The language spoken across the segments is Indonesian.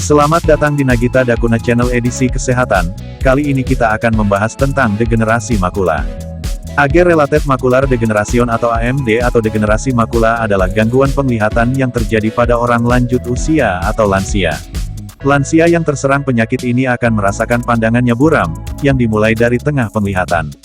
Selamat datang di Nagita Dakuna Channel edisi kesehatan. Kali ini kita akan membahas tentang degenerasi makula. Age-related macular degeneration atau AMD atau degenerasi makula adalah gangguan penglihatan yang terjadi pada orang lanjut usia atau lansia. Lansia yang terserang penyakit ini akan merasakan pandangannya buram, yang dimulai dari tengah penglihatan.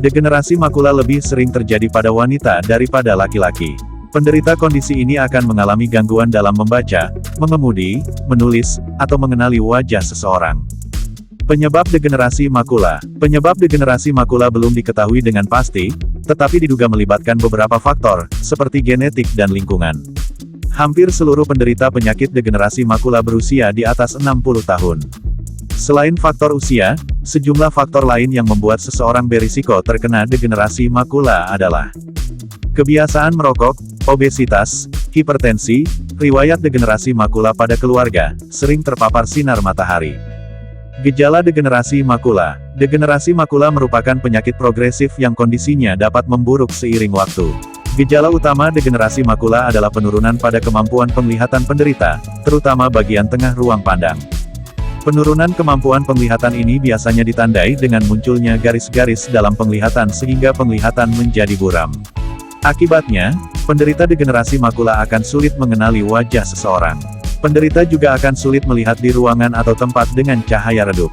Degenerasi makula lebih sering terjadi pada wanita daripada laki-laki. Penderita kondisi ini akan mengalami gangguan dalam membaca, mengemudi, menulis, atau mengenali wajah seseorang. Penyebab degenerasi makula. Penyebab degenerasi makula belum diketahui dengan pasti, tetapi diduga melibatkan beberapa faktor, seperti genetik dan lingkungan. Hampir seluruh penderita penyakit degenerasi makula berusia di atas 60 tahun. Selain faktor usia, sejumlah faktor lain yang membuat seseorang berisiko terkena degenerasi makula adalah kebiasaan merokok, obesitas, hipertensi, riwayat degenerasi makula pada keluarga, sering terpapar sinar matahari. Gejala degenerasi makula. Degenerasi makula merupakan penyakit progresif yang kondisinya dapat memburuk seiring waktu. Gejala utama degenerasi makula adalah penurunan pada kemampuan penglihatan penderita, terutama bagian tengah ruang pandang. Penurunan kemampuan penglihatan ini biasanya ditandai dengan munculnya garis-garis dalam penglihatan sehingga penglihatan menjadi buram. Akibatnya, penderita degenerasi makula akan sulit mengenali wajah seseorang. Penderita juga akan sulit melihat di ruangan atau tempat dengan cahaya redup.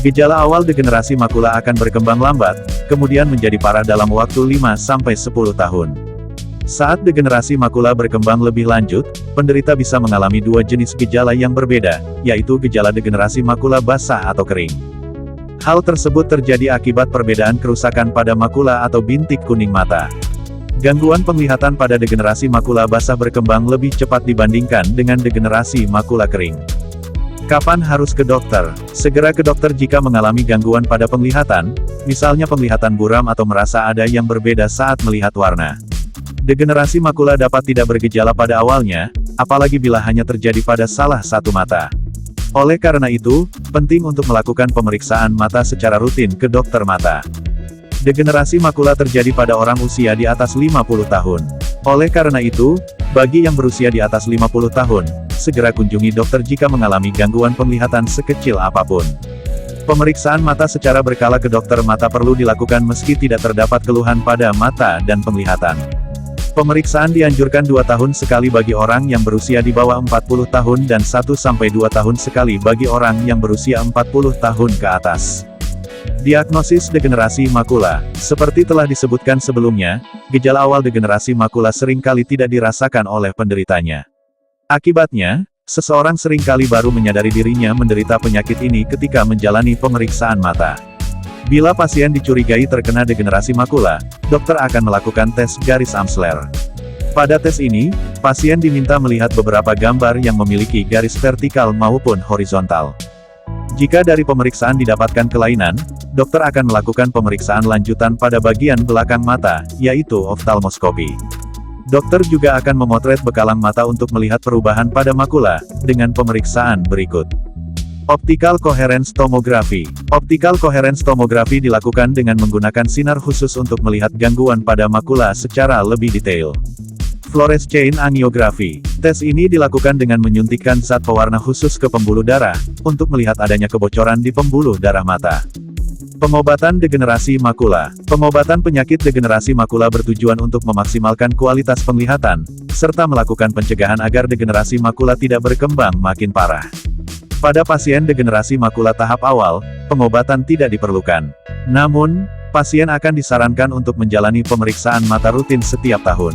Gejala awal degenerasi makula akan berkembang lambat, kemudian menjadi parah dalam waktu 5-10 tahun. Saat degenerasi makula berkembang lebih lanjut, penderita bisa mengalami dua jenis gejala yang berbeda, yaitu gejala degenerasi makula basah atau kering. Hal tersebut terjadi akibat perbedaan kerusakan pada makula atau bintik kuning mata. Gangguan penglihatan pada degenerasi makula basah berkembang lebih cepat dibandingkan dengan degenerasi makula kering. Kapan harus ke dokter? Segera ke dokter jika mengalami gangguan pada penglihatan, misalnya penglihatan buram atau merasa ada yang berbeda saat melihat warna. Degenerasi makula dapat tidak bergejala pada awalnya, apalagi bila hanya terjadi pada salah satu mata. Oleh karena itu, penting untuk melakukan pemeriksaan mata secara rutin ke dokter mata. Degenerasi makula terjadi pada orang usia di atas 50 tahun. Oleh karena itu, bagi yang berusia di atas 50 tahun, segera kunjungi dokter jika mengalami gangguan penglihatan sekecil apapun. Pemeriksaan mata secara berkala ke dokter mata perlu dilakukan meski tidak terdapat keluhan pada mata dan penglihatan. Pemeriksaan dianjurkan 2 tahun sekali bagi orang yang berusia di bawah 40 tahun dan 1-2 tahun sekali bagi orang yang berusia 40 tahun ke atas. Diagnosis degenerasi makula. Seperti telah disebutkan sebelumnya, gejala awal degenerasi makula seringkali tidak dirasakan oleh penderitanya. Akibatnya, seseorang seringkali baru menyadari dirinya menderita penyakit ini ketika menjalani pemeriksaan mata. Bila pasien dicurigai terkena degenerasi makula, dokter akan melakukan tes garis Amsler. Pada tes ini, pasien diminta melihat beberapa gambar yang memiliki garis vertikal maupun horizontal. Jika dari pemeriksaan didapatkan kelainan, dokter akan melakukan pemeriksaan lanjutan pada bagian belakang mata, yaitu oftalmoskopi. Dokter juga akan memotret bekalang mata untuk melihat perubahan pada makula, dengan pemeriksaan berikut. Optical Coherence Tomography. Optical Coherence Tomography dilakukan dengan menggunakan sinar khusus untuk melihat gangguan pada makula secara lebih detail. Fluorescein Angiography. Tes ini dilakukan dengan menyuntikkan zat pewarna khusus ke pembuluh darah, untuk melihat adanya kebocoran di pembuluh darah mata. Pengobatan degenerasi makula. Pengobatan penyakit degenerasi makula bertujuan untuk memaksimalkan kualitas penglihatan, serta melakukan pencegahan agar degenerasi makula tidak berkembang makin parah. Pada pasien degenerasi makula tahap awal, pengobatan tidak diperlukan. Namun, pasien akan disarankan untuk menjalani pemeriksaan mata rutin setiap tahun.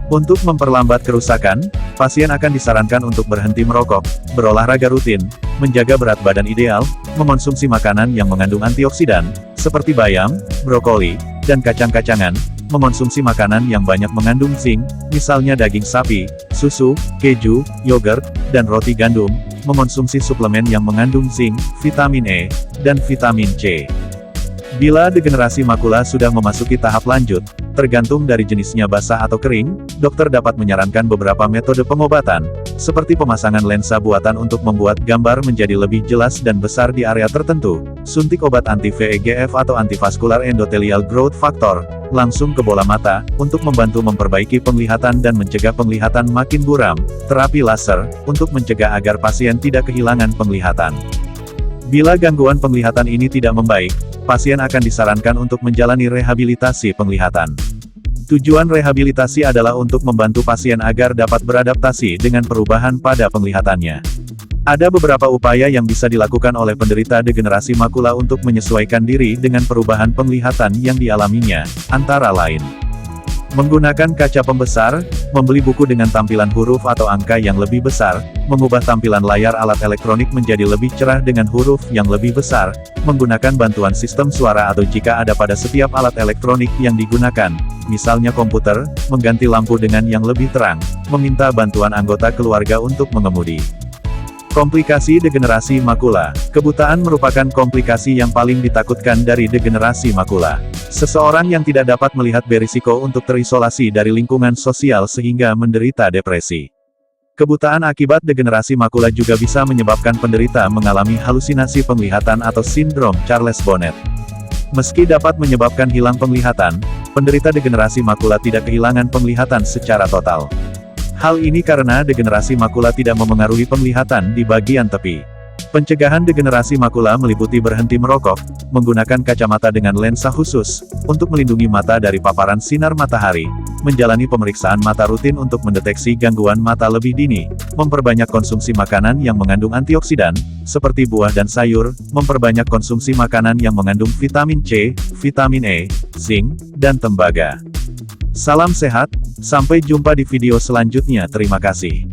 Untuk memperlambat kerusakan, pasien akan disarankan untuk berhenti merokok, berolahraga rutin, menjaga berat badan ideal, mengonsumsi makanan yang mengandung antioksidan, seperti bayam, brokoli, dan kacang-kacangan, mengonsumsi makanan yang banyak mengandung zinc, misalnya daging sapi, susu, keju, yogurt, dan roti gandum, mengonsumsi suplemen yang mengandung zinc, vitamin E, dan vitamin C. Bila degenerasi makula sudah memasuki tahap lanjut, tergantung dari jenisnya basah atau kering, dokter dapat menyarankan beberapa metode pengobatan, seperti pemasangan lensa buatan untuk membuat gambar menjadi lebih jelas dan besar di area tertentu, suntik obat anti-VEGF atau antivascular endothelial growth factor, langsung ke bola mata, untuk membantu memperbaiki penglihatan dan mencegah penglihatan makin buram, terapi laser, untuk mencegah agar pasien tidak kehilangan penglihatan. Bila gangguan penglihatan ini tidak membaik, pasien akan disarankan untuk menjalani rehabilitasi penglihatan. Tujuan rehabilitasi adalah untuk membantu pasien agar dapat beradaptasi dengan perubahan pada penglihatannya. Ada beberapa upaya yang bisa dilakukan oleh penderita degenerasi makula untuk menyesuaikan diri dengan perubahan penglihatan yang dialaminya, antara lain: menggunakan kaca pembesar, membeli buku dengan tampilan huruf atau angka yang lebih besar, mengubah tampilan layar alat elektronik menjadi lebih cerah dengan huruf yang lebih besar, menggunakan bantuan sistem suara atau jika ada pada setiap alat elektronik yang digunakan, misalnya komputer, mengganti lampu dengan yang lebih terang, meminta bantuan anggota keluarga untuk mengemudi. Komplikasi degenerasi makula. Kebutaan merupakan komplikasi yang paling ditakutkan dari degenerasi makula. Seseorang yang tidak dapat melihat berisiko untuk terisolasi dari lingkungan sosial sehingga menderita depresi. Kebutaan akibat degenerasi makula juga bisa menyebabkan penderita mengalami halusinasi penglihatan atau sindrom Charles Bonnet. Meski dapat menyebabkan hilang penglihatan, penderita degenerasi makula tidak kehilangan penglihatan secara total. Hal ini karena degenerasi makula tidak memengaruhi penglihatan di bagian tepi. Pencegahan degenerasi makula meliputi berhenti merokok, menggunakan kacamata dengan lensa khusus, untuk melindungi mata dari paparan sinar matahari, menjalani pemeriksaan mata rutin untuk mendeteksi gangguan mata lebih dini, memperbanyak konsumsi makanan yang mengandung antioksidan, seperti buah dan sayur, memperbanyak konsumsi makanan yang mengandung vitamin C, vitamin E, zinc, dan tembaga. Salam sehat, sampai jumpa di video selanjutnya. Terima kasih.